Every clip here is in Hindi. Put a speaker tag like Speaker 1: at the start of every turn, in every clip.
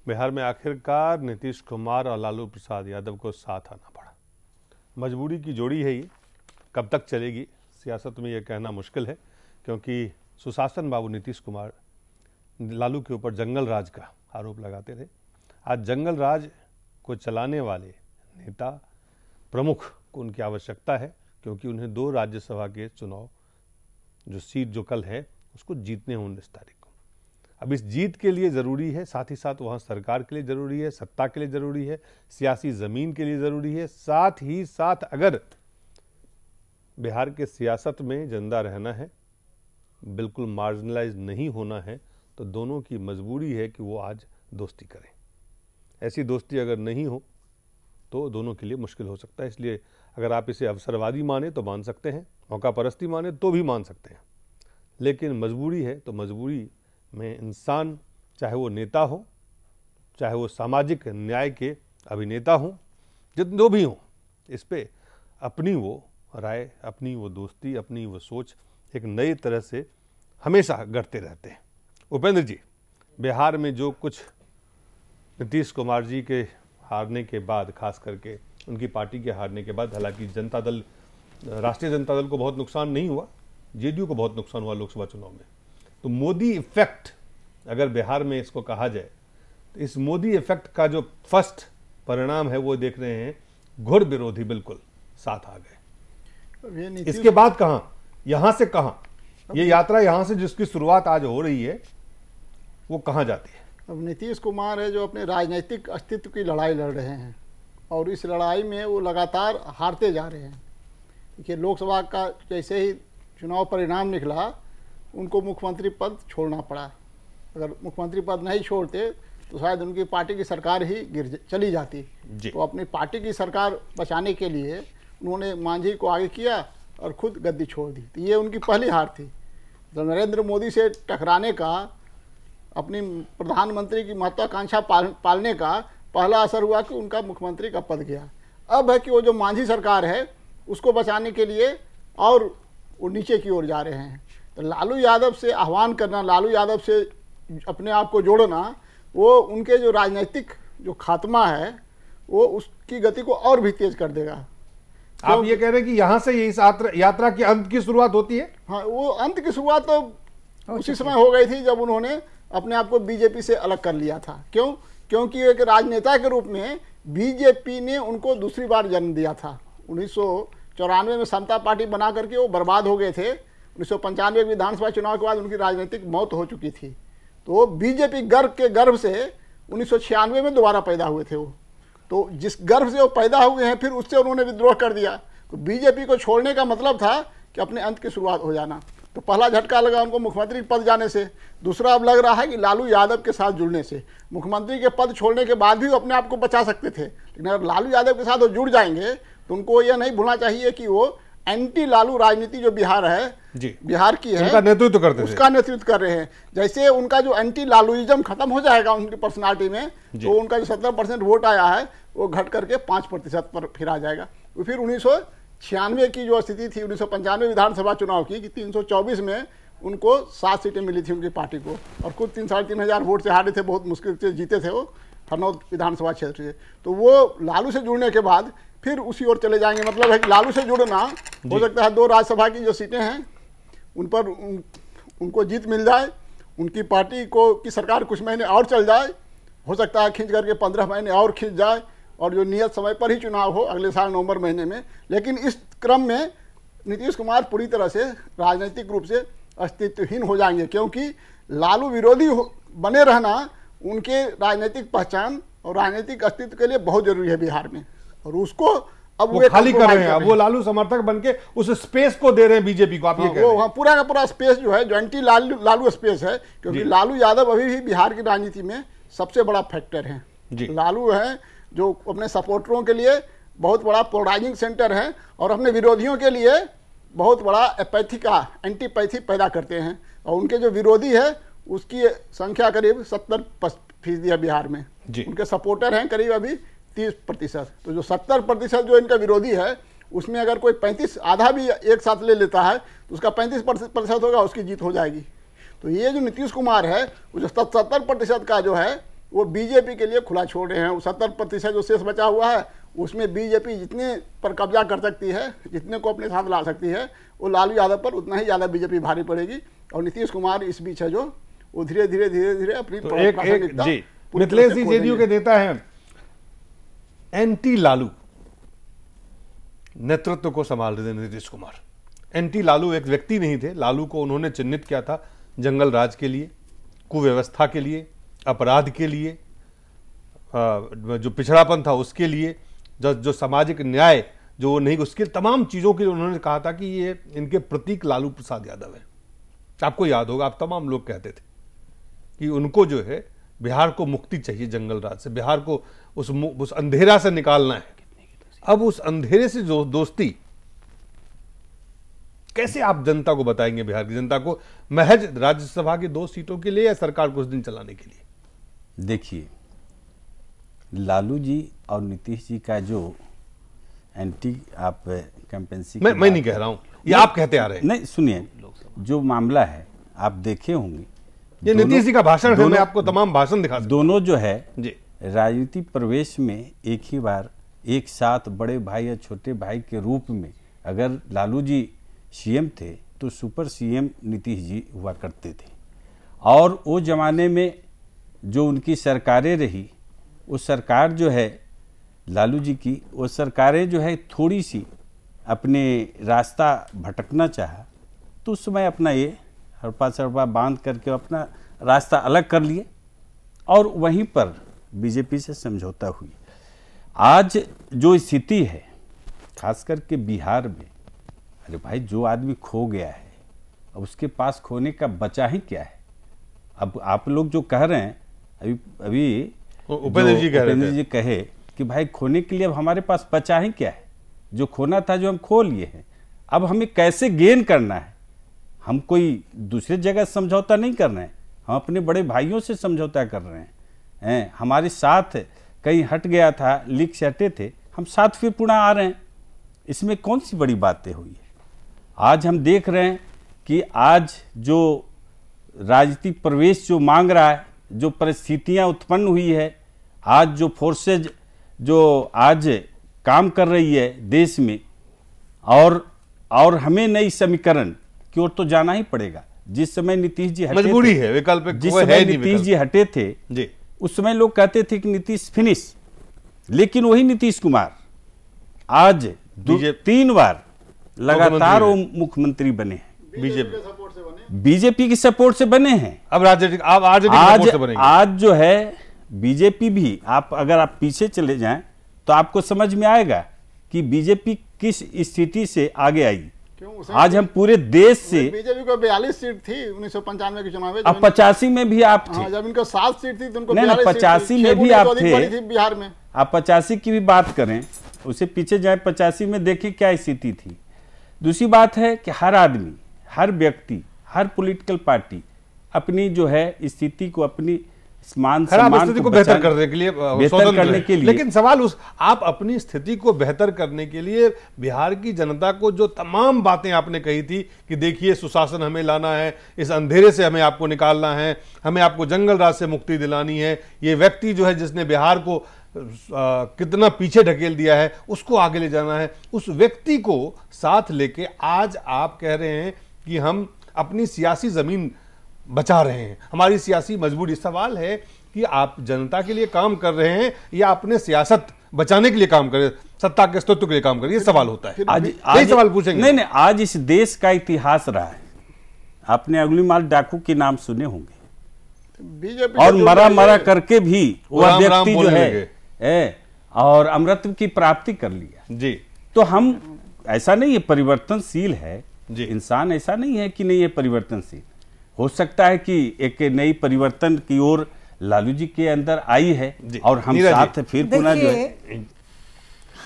Speaker 1: बिहार में आखिरकार नीतीश कुमार और लालू प्रसाद यादव को साथ आना पड़ा। मजबूरी की जोड़ी है ये, कब तक चलेगी सियासत में ये कहना मुश्किल है, क्योंकि सुशासन बाबू नीतीश कुमार लालू के ऊपर जंगल राज का आरोप लगाते रहे। आज जंगल राज को चलाने वाले नेता प्रमुख को उनकी आवश्यकता है, क्योंकि उन्हें 2 राज्यसभा के चुनाव जो सीट जो कल है उसको जीतने हैं 19 तारीख को। अब इस जीत के लिए ज़रूरी है, साथ ही साथ वहाँ सरकार के लिए ज़रूरी है, सत्ता के लिए ज़रूरी है, सियासी ज़मीन के लिए ज़रूरी है, साथ ही साथ अगर बिहार के सियासत में जिंदा रहना है, बिल्कुल मार्जिनलाइज नहीं होना है, तो दोनों की मजबूरी है कि वो आज दोस्ती करें। ऐसी दोस्ती अगर नहीं हो तो दोनों के लिए मुश्किल हो सकता है। इसलिए अगर आप इसे अवसरवादी माने तो मान सकते हैं, मौका परस्ती माने तो भी मान सकते हैं, लेकिन मजबूरी है तो मजबूरी में इंसान, चाहे वो नेता हो, चाहे वो सामाजिक न्याय के अभिनेता हों, जितने भी हों, इस पे अपनी वो राय, अपनी वो दोस्ती, अपनी वो सोच एक नई तरह से हमेशा गढ़ते रहते हैं। उपेंद्र जी, बिहार में जो कुछ नीतीश कुमार जी के हारने के बाद, खास करके उनकी पार्टी के हारने के बाद, हालांकि जनता दल, राष्ट्रीय जनता दल को बहुत नुकसान नहीं हुआ, जेडीयू को बहुत नुकसान हुआ लोकसभा चुनाव में, तो मोदी इफेक्ट अगर बिहार में इसको कहा जाए तो इस मोदी इफेक्ट का जो फर्स्ट परिणाम है वो देख रहे हैं, घुर विरोधी बिल्कुल साथ आ गए। इसके बाद कहां, यहां से कहां, ये यात्रा यहां से जिसकी शुरुआत आज हो रही है वो कहां जाती है?
Speaker 2: अब नीतीश कुमार है जो अपने राजनीतिक अस्तित्व की लड़ाई लड़ रहे हैं और इस लड़ाई में वो लगातार हारते जा रहे हैं। देखिए, लोकसभा का जैसे ही चुनाव परिणाम निकला, उनको मुख्यमंत्री पद छोड़ना पड़ा। अगर मुख्यमंत्री पद नहीं छोड़ते तो शायद उनकी पार्टी की सरकार ही चली जाती। तो अपनी पार्टी की सरकार बचाने के लिए उन्होंने मांझी को आगे किया और खुद गद्दी छोड़ दी। तो ये उनकी पहली हार थी। तो नरेंद्र मोदी से टकराने का, अपनी प्रधानमंत्री की महत्वाकांक्षा पालने का पहला असर हुआ कि उनका मुख्यमंत्री का पद गया। अब है कि वो जो मांझी सरकार है उसको बचाने के लिए और वो नीचे की ओर जा रहे हैं। तो लालू यादव से आह्वान करना, लालू यादव से अपने आप को जोड़ना, वो उनके जो राजनीतिक जो खात्मा है वो उसकी गति को और भी तेज कर देगा।
Speaker 1: आप ये कह रहे हैं कि यहाँ से इस यात्रा की अंत की शुरुआत होती है?
Speaker 2: हाँ, वो अंत की शुरुआत तो उसी समय हो गई थी जब उन्होंने अपने आप को बीजेपी से अलग कर लिया था। क्यों? क्योंकि एक राजनेता के रूप में बीजेपी ने उनको दूसरी बार जन्म दिया था। 1994 में समता पार्टी बना करके वो बर्बाद हो गए थे। 1995 विधानसभा चुनाव के बाद उनकी राजनीतिक मौत हो चुकी थी। तो बीजेपी गर्भ के गर्भ से 1996 में दोबारा पैदा हुए थे वो। तो जिस गर्भ से वो पैदा हुए हैं, फिर उससे उन्होंने विद्रोह कर दिया। तो बीजेपी को छोड़ने का मतलब था कि अपने अंत की शुरुआत हो जाना। तो पहला झटका लगा उनको मुख्यमंत्री पद जाने से। दूसरा अब लग रहा है कि लालू यादव के साथ जुड़ने से। मुख्यमंत्री के पद छोड़ने के बाद भी वो अपने आप को बचा सकते थे, लेकिन अगर लालू यादव के साथ वो जुड़ जाएंगे तो उनको यह नहीं भूलना चाहिए कि वो एंटी लालू राजनीति जो बिहार है, बिहार की है,
Speaker 1: उसका नेतृत्व करते
Speaker 2: उसका नेतृत्व कर रहे हैं। जैसे उनका जो एंटी लालूइज्म खत्म हो जाएगा उनकी पर्सनालिटी में, तो उनका जो 70% वोट आया है वो घट करके 5% पर फिर आ जाएगा। तो फिर 1996 की जो स्थिति थी, 1995 विधानसभा चुनाव की, कि 324 में उनको 7 सीटें मिली थी उनकी पार्टी को, और कुछ 3-3.5 हजार वोट से हारे थे, बहुत मुश्किल से जीते थे वो हरनौत विधानसभा क्षेत्र से। तो वो लालू से जुड़ने के बाद फिर उसी ओर चले जाएंगे। मतलब है कि लालू से जुड़ना हो सकता है 2 राज्यसभा की जो सीटें हैं उन पर उनको जीत मिल जाए, उनकी पार्टी को की सरकार कुछ महीने और चल जाए, हो सकता है खींच करके 15 महीने और खींच जाए, और जो नियत समय पर ही चुनाव हो अगले साल नवंबर महीने में। लेकिन इस क्रम में नीतीश कुमार पूरी तरह से राजनीतिक रूप से अस्तित्वहीन हो जाएंगे, क्योंकि लालू विरोधी बने रहना उनके राजनीतिक पहचान और राजनीतिक अस्तित्व के लिए बहुत जरूरी है बिहार में। और उसको अब
Speaker 1: वो खाली कर रहे हैं। अब वो लालू समर्थक बनके उस स्पेस को दे रहे हैं बीजेपी को। आप ये कह रहे हैं
Speaker 2: वो पूरा का पूरा स्पेस जो है, जो एंटी लालू स्पेस है, क्योंकि लालू यादव अभी भी बिहार की राजनीति में सबसे बड़ा फैक्टर है। लालू है जो अपने सपोर्टरों के लिए बहुत बड़ा पोलराइजिंग सेंटर है और अपने विरोधियों के लिए बहुत बड़ा एपैथी का एंटीपैथी पैदा करते हैं। और उनके जो विरोधी है उसकी संख्या करीब 70% है बिहार में। उनके सपोर्टर हैं करीब अभी 30%। तो जो 70% जो इनका विरोधी है, उसमें अगर कोई 35 आधा भी एक साथ ले लेता है तो उसका 35% होगा, उसकी जीत हो जाएगी। तो ये जो नीतीश कुमार है वो जो 70% का जो है वो बीजेपी के लिए खुला छोड़ रहे हैं। 70% जो शेष बचा हुआ है उसमें बीजेपी जितने पर कब्जा कर सकती है, जितने को अपने साथ ला सकती है, वो लालू यादव पर उतना ही ज़्यादा बीजेपी भारी पड़ेगी। और नीतीश कुमार इस बीच है जो वो धीरे धीरे अपनी
Speaker 1: तो एक मिथिलेश जी जेडीयू के नेता हैं, एंटी लालू नेतृत्व को संभाल रहे थे नीतीश कुमार। एंटी लालू एक व्यक्ति नहीं थे, लालू को उन्होंने चिन्हित किया था जंगल राज के लिए, कुव्यवस्था के लिए, अपराध के लिए, जो पिछड़ापन था उसके लिए, जो सामाजिक न्याय जो नहीं, उसके तमाम चीज़ों के लिए उन्होंने कहा था कि ये इनके प्रतीक लालू प्रसाद यादव है। आपको याद होगा, आप तमाम लोग कहते थे कि उनको जो है बिहार को मुक्ति चाहिए जंगल राज से, बिहार को उस अंधेरा से निकालना है। अब उस अंधेरे से जो दोस्ती कैसे आप जनता को बताएंगे, बिहार की जनता को, महज राज्यसभा की 2 सीटों के लिए या सरकार को उस दिन चलाने के लिए?
Speaker 3: देखिए, लालू जी और नीतीश जी का जो एंटी आप कैंपेंसी,
Speaker 1: मैं नहीं कह रहा हूं, ये आप कहते आ रहे हैं।
Speaker 3: नहीं, सुनिए, जो मामला है आप देखे होंगे,
Speaker 1: ये नीतीश जी का भाषण है, मैं आपको तमाम भाषण दिखा सकता हूं।
Speaker 3: दोनों जो है
Speaker 1: जी
Speaker 3: राजनीति प्रवेश में एक ही बार एक साथ बड़े भाई या छोटे भाई के रूप में, अगर लालू जी सीएम थे तो सुपर सीएम नीतीश जी हुआ करते थे। और वो जमाने में जो उनकी सरकारें रही, वो सरकार जो है लालू जी की, वो सरकारें जो है थोड़ी सी अपने रास्ता भटकना चाहा तो उस समय अपना ये हड़पा सड़पा बांध करके अपना रास्ता अलग कर लिए और वहीं पर बीजेपी से समझौता हुई। आज जो स्थिति है खास करके बिहार में, अरे भाई जो आदमी खो गया है अब उसके पास खोने का बचा ही क्या है। अब आप लोग जो कह रहे हैं, अभी उपेंद्र जी कहे कि भाई खोने के लिए अब हमारे पास बचा ही क्या है, जो खोना था जो हम खो लिए हैं, अब हमें कैसे गेन करना है। हम कोई दूसरे जगह समझौता नहीं कर रहे हैं, हम अपने बड़े भाइयों से समझौता कर रहे हैं। हमारे साथ कहीं हट गया था, लीक से हटे थे, हम साथ फिर पुनः आ रहे हैं। इसमें कौन सी बड़ी बातें हुई है। आज हम देख रहे हैं कि आज जो राजनीतिक प्रवेश जो मांग रहा है, जो परिस्थितियां उत्पन्न हुई है, आज जो फोर्सेज जो आज काम कर रही है देश में, और हमें नई समीकरण की ओर तो जाना ही पड़ेगा। जिस समय नीतीश जी हटे,
Speaker 1: मजबूरी है, विकल्प
Speaker 3: जिस समय नीतीश जी हटे थे
Speaker 1: जी,
Speaker 3: उस समय लोग कहते थे कि नीतीश फिनिश, लेकिन वही नीतीश कुमार आज 3 बार लगातार वो मुख्यमंत्री बने हैं, बीजेपी की सपोर्ट से बने हैं।
Speaker 1: अब राजनीतिक
Speaker 3: आज जो है बीजेपी भी, अगर आप पीछे चले जाएं तो आपको समझ में आएगा कि बीजेपी किस स्थिति से आगे आई। आज हम पूरे देश से,
Speaker 2: बीजेपी को 42 सीट थी 1995 के चुनाव में,
Speaker 3: अब 85 में भी आप थे।
Speaker 2: जब इनको 7 सीट थी तो उनको
Speaker 3: 85 में भी आप थे
Speaker 2: बिहार में।
Speaker 3: आप 85 की भी बात करें, उसे पीछे जाए 85 में देखिए क्या स्थिति थी। दूसरी बात है कि हर आदमी, हर व्यक्ति, हर पॉलिटिकल पार्टी अपनी जो है स्थिति को, अपनी
Speaker 1: स्थिति को बेहतर करने के लिए,
Speaker 3: बेहतर करने के लिए,
Speaker 1: लेकिन सवाल आप अपनी स्थिति को बेहतर करने के लिए बिहार की जनता को जो तमाम बातें आपने कही थी कि देखिए सुशासन हमें लाना है, इस अंधेरे से हमें आपको निकालना है, हमें आपको जंगल राज से मुक्ति दिलानी है, ये व्यक्ति जो है जिसने बिहार को कितना पीछे ढकेल दिया है उसको आगे ले जाना है, उस व्यक्ति को साथ लेके आज आप कह रहे हैं कि हम अपनी सियासी जमीन बचा रहे हैं, हमारी सियासी मजबूरी। सवाल है कि आप जनता के लिए काम कर रहे हैं या अपने सियासत बचाने के लिए काम कर रहे हैं, सत्ता के अस्तित्व के लिए काम कर रहे हैं, ये सवाल होता है।
Speaker 3: आज
Speaker 1: सवाल पूछेंगे।
Speaker 3: नहीं, आज इस देश का इतिहास रहा है। आपने अंगुलीमाल डाकू के नाम सुने होंगे, और मरा करके भी वह व्यक्ति जो है और अमृत की प्राप्ति कर लिया
Speaker 1: जी।
Speaker 3: तो हम, ऐसा नहीं है, परिवर्तनशील है इंसान, ऐसा नहीं है कि नहीं है परिवर्तनशील। हो सकता है कि एक नई परिवर्तन की ओर लालू जी के अंदर आई है और हम साथ फिर पुनः जो है,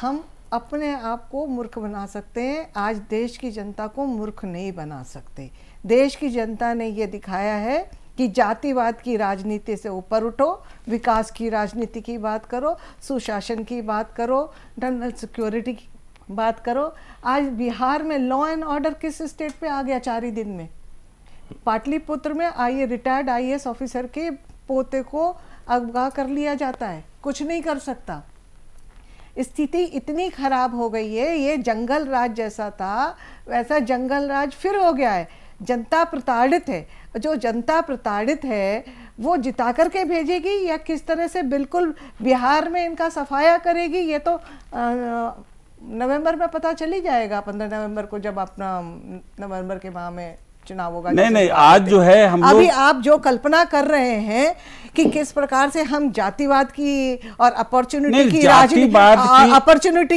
Speaker 4: हम अपने आप को मूर्ख बना सकते हैं, आज देश की जनता को मूर्ख नहीं बना सकते। देश की जनता ने ये दिखाया है कि जातिवाद की राजनीति से ऊपर उठो, विकास की राजनीति की बात करो, सुशासन की बात करो, इंटरनल सिक्योरिटी की बात करो। आज बिहार में लॉ एंड ऑर्डर किस स्टेट पे आ गया 4 ही दिन में। पाटलिपुत्र में रिटायर्ड IAS ऑफिसर के पोते को अगवा कर लिया जाता है, कुछ नहीं कर सकता। स्थिति इतनी खराब हो गई है, ये जंगल राज जैसा था वैसा जंगल राज फिर हो गया है। जनता प्रताड़ित है, जो जनता प्रताड़ित है वो जिता करके भेजेगी या किस तरह से बिल्कुल बिहार में इनका सफाया करेगी, ये तो नवंबर में पता चली जाएगा। 15 नवंबर को जब अपना नवंबर के माह में चुनाव होगा।
Speaker 3: नहीं, आज जो है हम
Speaker 4: अभी आप जो कल्पना कर रहे हैं कि किस प्रकार से हम जातिवाद की और अपॉर्चुनिटी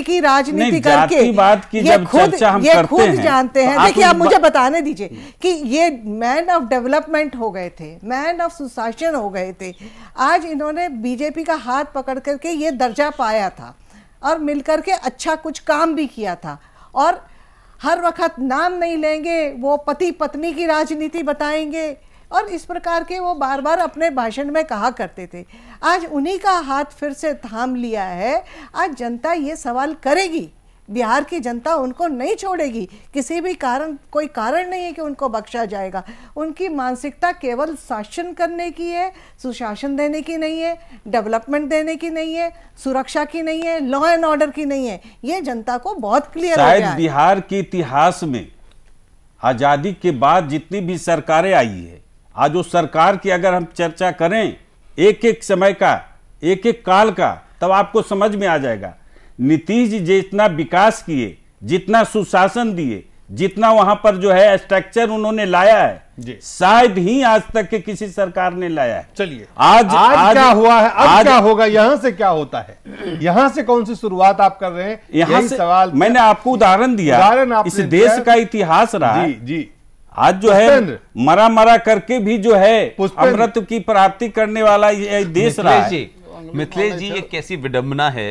Speaker 4: की राजनीति करके ये खुद जानते हैं। देखिए, आप मुझे बताने दीजिए कि ये मैन ऑफ डेवलपमेंट हो गए थे, मैन ऑफ सुशासन हो गए थे। आज इन्होंने बीजेपी का हाथ पकड़ करके ये दर्जा पाया था और मिलकर के अच्छा कुछ काम भी किया था। और हर वक्त नाम नहीं लेंगे, वो पति पत्नी की राजनीति बताएंगे और इस प्रकार के वो बार बार अपने भाषण में कहा करते थे। आज उन्हीं का हाथ फिर से थाम लिया है। आज जनता ये सवाल करेगी, बिहार की जनता उनको नहीं छोड़ेगी। किसी भी कारण, कोई कारण नहीं है कि उनको बख्शा जाएगा। उनकी मानसिकता केवल शासन करने की है, सुशासन देने की नहीं है, डेवलपमेंट देने की नहीं है, सुरक्षा की नहीं है, लॉ एंड ऑर्डर की नहीं है। ये जनता को बहुत क्लियर हो गया है।
Speaker 3: शायद बिहार के इतिहास में आजादी के बाद जितनी भी सरकारें आई है, आज उस सरकार की अगर हम चर्चा करें एक एक समय का, एक एक काल का, तब आपको समझ में आ जाएगा नीतीश जी जितना विकास किए, जितना सुशासन दिए, जितना वहां पर जो है स्ट्रक्चर उन्होंने लाया है, शायद ही आज तक के किसी सरकार ने लाया है।
Speaker 1: चलिए,
Speaker 3: आज
Speaker 1: क्या हुआ है, अब क्या होगा, यहां से क्या होता है, यहां से कौन सी शुरुआत आप कर रहे हैं,
Speaker 3: यहां से सवाल। मैंने आपको उदाहरण दिया, इस देश का इतिहास रहा
Speaker 1: जी।
Speaker 3: आज जो है मरा करके भी जो है अमृत की प्राप्ति करने वाला ये देश रहा है।
Speaker 5: मिथिलेश जी, ये कैसी विडंबना है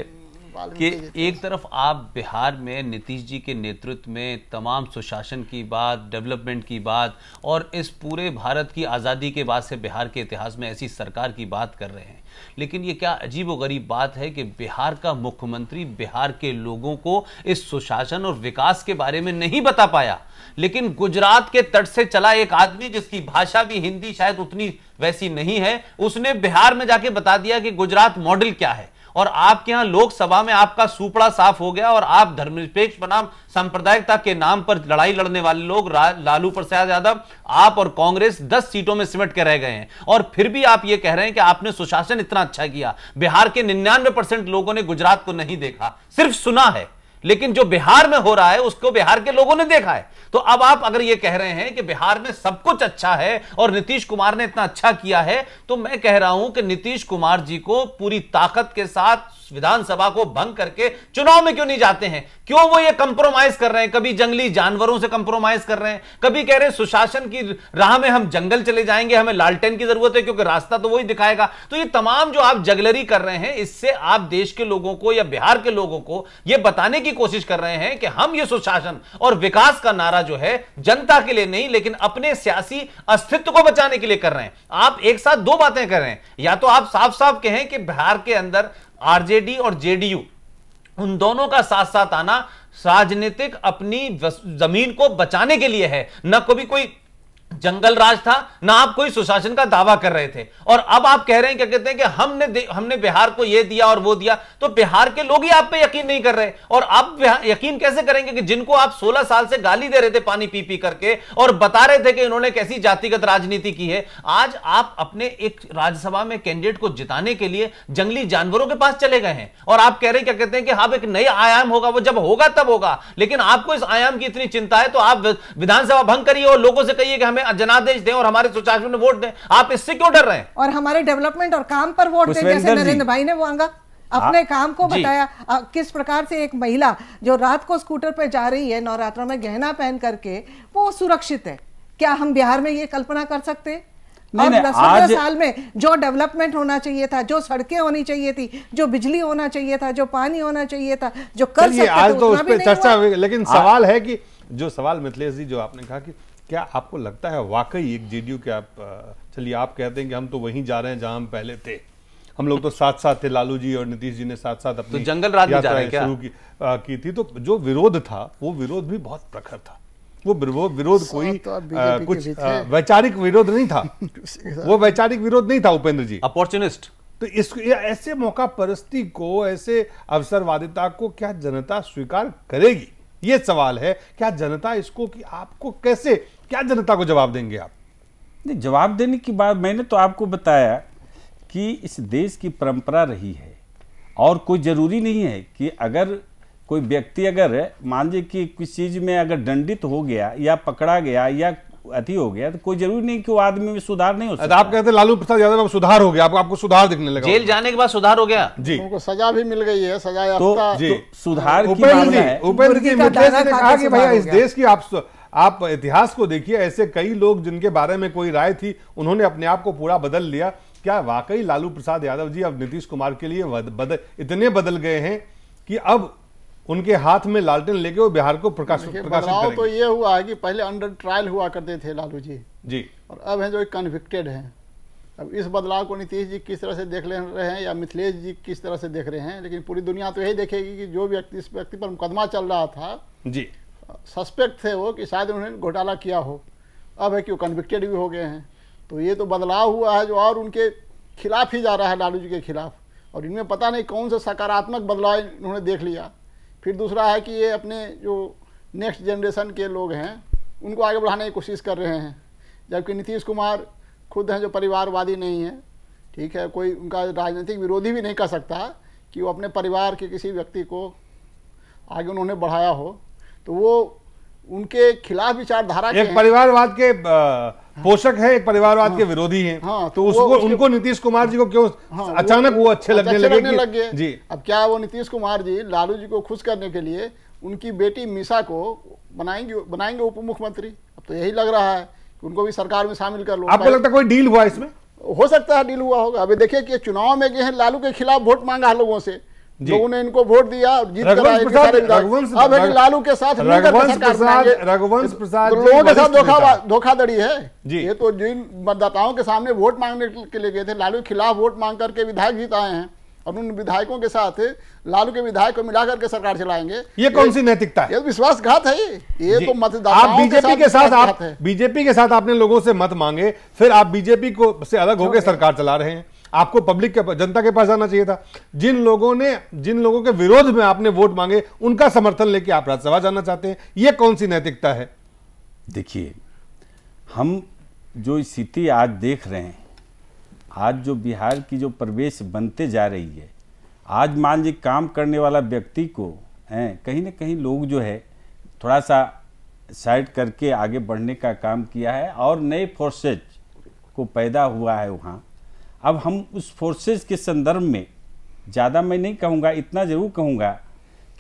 Speaker 5: कि एक तरफ आप बिहार में नीतीश जी के नेतृत्व में तमाम सुशासन की बात, डेवलपमेंट की बात और इस पूरे भारत की आज़ादी के बाद से बिहार के इतिहास में ऐसी सरकार की बात कर रहे हैं, लेकिन ये क्या अजीबोगरीब बात है कि बिहार का मुख्यमंत्री बिहार के लोगों को इस सुशासन और विकास के बारे में नहीं बता पाया। लेकिन गुजरात के तट से चला एक आदमी जिसकी भाषा भी हिंदी शायद उतनी वैसी नहीं है, उसने बिहार में जाके बता दिया कि गुजरात मॉडल क्या है। और आपके यहां लोकसभा में आपका सुपड़ा साफ हो गया और आप धर्मनिरपेक्ष बनाम सांप्रदायिकता के नाम पर लड़ाई लड़ने वाले लोग लालू प्रसाद यादव, आप और कांग्रेस 10 सीटों में सिमट के रह गए हैं। और फिर भी आप ये कह रहे हैं कि आपने सुशासन इतना अच्छा किया। बिहार के 99% लोगों ने गुजरात को नहीं देखा, सिर्फ सुना है, लेकिन जो बिहार में हो रहा है उसको बिहार के लोगों ने देखा है। तो अब आप अगर ये कह रहे हैं कि बिहार में सब कुछ अच्छा है और नीतीश कुमार ने इतना अच्छा किया है, तो मैं कह रहा हूं कि नीतीश कुमार जी को पूरी ताकत के साथ विधानसभा को भंग करके चुनाव में क्यों नहीं जाते हैं? क्यों वो ये कंप्रोमाइज कर रहे हैं? कभी जंगली जानवरों से कंप्रोमाइज कर रहे हैं, कभी कह रहे हैं सुशासन की राह में हम जंगल चले जाएंगे, हमें लालटेन की जरूरत है क्योंकि रास्ता तो वही दिखाएगा। तो ये तमाम जो आप जगलरी कर रहे हैं, इससे आप देश के लोगों को या बिहार के लोगों को यह बताने की कोशिश कर रहे हैं कि हम ये सुशासन और विकास का नारा जो है जनता के लिए नहीं लेकिन अपने सियासी अस्तित्व को बचाने के लिए कर रहे हैं। आप एक साथ दो बातें कर रहे हैं। या तो आप साफ साफ कहें कि बिहार के अंदर आरजेडी और जेडीयू उन दोनों का साथ साथ आना राजनीतिक अपनी जमीन को बचाने के लिए है, न कभी कोई जंगल राज था, ना आप कोई सुशासन का दावा कर रहे थे। और अब आप कह रहे हैं, क्या कहते हैं कि हमने बिहार को ये दिया और वो दिया। तो बिहार के लोग ही आप पे यकीन नहीं कर रहे। और आप यकीन कैसे करेंगे कि जिनको आप 16 साल से गाली दे रहे थे पानी पी पी करके और बता रहे थे कि इन्होंने कैसी जातिगत राजनीति की है, आज आप अपने एक राज्यसभा में कैंडिडेट को जिताने के लिए जंगली जानवरों के पास चले गए हैं। और आप कह रहे हैं, क्या कहते हैं कि हाँ एक नई आयाम होगा, वो जब होगा तब होगा। लेकिन आपको इस आयाम की इतनी चिंता है तो आप विधानसभा भंग करिए और लोगों से कहिए कि हमें जनादेश दें और हमारे सुशासन में वोट दें। आप इससे क्यों डर रहे हैं?
Speaker 4: और हमारे डेवलपमेंट और काम पर वोट दें, जैसे नरेंद्र भाई ने वो अपने काम को बताया। किस प्रकार से एक महिला जो रात को स्कूटर पर जा रही है नवरात्रों में गहना पहन करके, वो सुरक्षित है। क्या हम बिहार में ये कल्पना कर सकते हैं? और 10-15 साल में जो डेवलपमेंट होना चाहिए था, जो सड़कें होनी चाहिए थी, जो बिजली होना चाहिए था, जो पानी होना चाहिए था, जो कर सकते थे,
Speaker 1: आज तो उस पर चर्चा हुई। लेकिन सवाल है कि जो सवाल मिथिलेश जी जो आपने कहा कि क्या आपको लगता है वाकई एक जेडीयू के आप चलिए आप कहते हैं कि हम तो वहीं जा रहे हैं जहां हम पहले थे, हम लोग तो साथ साथ थे, लालू जी और नीतीश जी ने साथ साथ अपनी
Speaker 5: तो जंगल राज में जा रहे हैं क्या?
Speaker 1: शुरू की थी। तो जो विरोध था वो विरोध भी बहुत प्रखर था। वो विरोध कोई कुछ वैचारिक विरोध नहीं था। वो वैचारिक विरोध नहीं था उपेंद्र जी,
Speaker 5: अपॉर्चुनिस्ट
Speaker 1: तो ऐसे मौका परस्ती को, ऐसे अवसरवादिता को क्या जनता स्वीकार करेगी? ये सवाल है। क्या जनता इसको, कि आपको कैसे, क्या जनता को जवाब देंगे आप?
Speaker 3: नहीं, जवाब देने की बात मैंने तो आपको बताया कि इस देश की परंपरा रही है, और कोई जरूरी नहीं है कि अगर कोई व्यक्ति अगर मान लीजिए कि किसी चीज में अगर दंडित हो गया या पकड़ा गया या अति हो गया, तो कोई जरूरी नहीं कि वो आदमी में सुधार नहीं हो सकता।
Speaker 1: आप कहते हैं लालू प्रसाद यादव अब सुधार हो गया, आपको सुधार दिखने लगा?
Speaker 5: जेल जाने के बाद सुधार हो गया
Speaker 1: जी,
Speaker 2: उनको सजा भी मिल गई है, सजा
Speaker 3: तो सुधार की मामला है।
Speaker 1: उपेंद्र जी मिथिलेश जी ने कहा कि भैया इस देश की आप इतिहास को देखिए, ऐसे कई लोग जिनके बारे में कोई राय थी, उन्होंने अपने आप को पूरा बदल लिया। क्या वाकई लालू प्रसाद यादव जी अब नीतीश कुमार के लिए इतने बदल गए हैं कि अब उनके हाथ में लालटेन लेके वो बिहार को प्रकाशित करेंगे?
Speaker 2: तो ये हुआ है कि पहले अंडर ट्रायल हुआ करते थे लालू जी, और अब हैं जो कन्विक्टेड हैं। अब इस बदलाव को नीतीश जी किस तरह से देख ले रहे हैं या मिथिलेश जी किस तरह से देख रहे हैं, लेकिन पूरी दुनिया तो यही देखेगी कि जो व्यक्ति, इस व्यक्ति पर मुकदमा चल रहा था
Speaker 1: जी,
Speaker 2: सस्पेक्ट थे वो कि शायद उन्होंने घोटाला किया हो, अब है कि वो कन्विक्टेड भी हो गए हैं। तो ये तो बदलाव हुआ है जो और उनके खिलाफ ही जा रहा है, लालू जी के खिलाफ। और इनमें पता नहीं कौन सा सकारात्मक बदलाव इन्होंने देख लिया। फिर दूसरा है कि ये अपने जो नेक्स्ट जनरेशन के लोग हैं उनको आगे बढ़ाने की कोशिश कर रहे हैं, जबकि नीतीश कुमार खुद हैं जो परिवारवादी नहीं है। ठीक है, कोई उनका राजनीतिक विरोधी भी नहीं कर सकता कि वो अपने परिवार के किसी व्यक्ति को आगे उन्होंने बढ़ाया हो, तो वो उनके खिलाफ विचारधारा के
Speaker 1: एक परिवारवाद के पोषक है, एक परिवारवाद के विरोधी हैं।
Speaker 2: हाँ,
Speaker 1: तो उसको उनको नीतीश कुमार जी को क्यों अचानक वो अच्छे लगने लगे
Speaker 2: जी? अब क्या वो नीतीश कुमार जी लालू जी को खुश करने के लिए उनकी बेटी मीसा को बनाएंगे उप मुख्यमंत्री? अब तो यही लग रहा है कि उनको भी सरकार में शामिल कर लो।
Speaker 1: आपको लगता है कोई डील हुआ इसमें?
Speaker 2: हो सकता है डील हुआ होगा। अभी देखिए कि चुनाव में गए हैं, लालू के खिलाफ वोट मांगा है लोगों से, लोगों ने इनको वोट दिया और जीत कर आए। अब है कि लालू के साथ
Speaker 1: रघुवंश प्रसाद
Speaker 2: लोगों के साथ धोखाधड़ी है ये। तो जिन मतदाताओं के सामने वोट मांगने के लिए गए थे, लालू के खिलाफ वोट मांग करके विधायक जीत आए हैं, और उन विधायकों के साथ लालू के विधायक को मिला करके सरकार चलाएंगे।
Speaker 1: ये कौन सी नैतिकता है?
Speaker 2: ये विश्वासघात है। ये तो मतदाताओं
Speaker 1: आप बीजेपी के साथ आपने लोगों से मत मांगे, फिर आप बीजेपी को से अलग होकर सरकार चला रहे हैं। आपको पब्लिक के, जनता के पास जाना चाहिए था। जिन लोगों के विरोध में आपने वोट मांगे, उनका समर्थन लेके आप राज्यसभा जाना चाहते हैं। ये कौन सी नैतिकता है?
Speaker 3: देखिए, हम जो स्थिति आज देख रहे हैं, आज जो बिहार की जो परिवेश बनते जा रही है, आज मान लीजिए काम करने वाला व्यक्ति को कहीं ना कहीं लोग जो है थोड़ा सा साइड करके आगे बढ़ने का काम किया है, और नए फोर्सेज को पैदा हुआ है वहाँ। अब हम उस फोर्सेज के संदर्भ में ज़्यादा मैं नहीं कहूँगा, इतना जरूर कहूँगा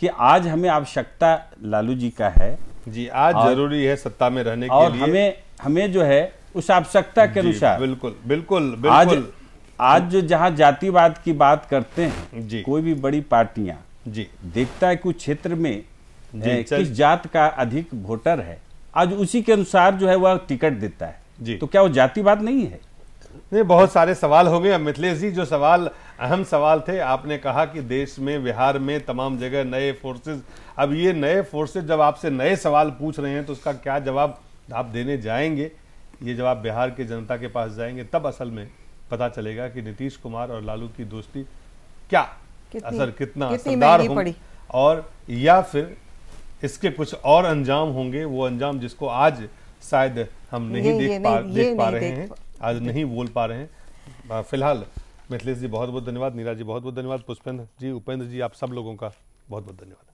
Speaker 3: कि आज हमें आवश्यकता लालू जी का है
Speaker 1: जी। आज जरूरी है सत्ता में रहने
Speaker 3: और
Speaker 1: के लिए,
Speaker 3: हमें जो है उस आवश्यकता के अनुसार
Speaker 1: बिल्कुल बिल्कुल बिल्कुल।
Speaker 3: आज जो जहाँ जातिवाद की बात करते हैं
Speaker 1: जी,
Speaker 3: कोई भी बड़ी पार्टियां
Speaker 1: जी
Speaker 3: देखता है कि क्षेत्र में किस जात का अधिक वोटर है, आज उसी के अनुसार जो है वह टिकट देता है जी। तो क्या वो जातिवाद नहीं है?
Speaker 1: नहीं, बहुत सारे सवाल हो गए। अब मिथिलेश जी, जो सवाल अहम सवाल थे, आपने कहा कि देश में, बिहार में, तमाम जगह नए फोर्सेज। अब ये नए फोर्सेज जब आपसे नए सवाल पूछ रहे हैं तो उसका क्या जवाब आप देने जाएंगे? ये जवाब बिहार के जनता के पास जाएंगे, तब असल में पता चलेगा कि नीतीश कुमार और लालू की दोस्ती कितना असरदार होगी, और या फिर इसके कुछ और अंजाम होंगे, वो अंजाम जिसको आज शायद हम नहीं देख पा रहे हैं, आज नहीं बोल पा रहे हैं। फिलहाल मिथिलेश जी बहुत बहुत धन्यवाद, नीरा जी बहुत बहुत धन्यवाद, पुष्पेंद्र जी, उपेंद्र जी, आप सब लोगों का बहुत बहुत धन्यवाद।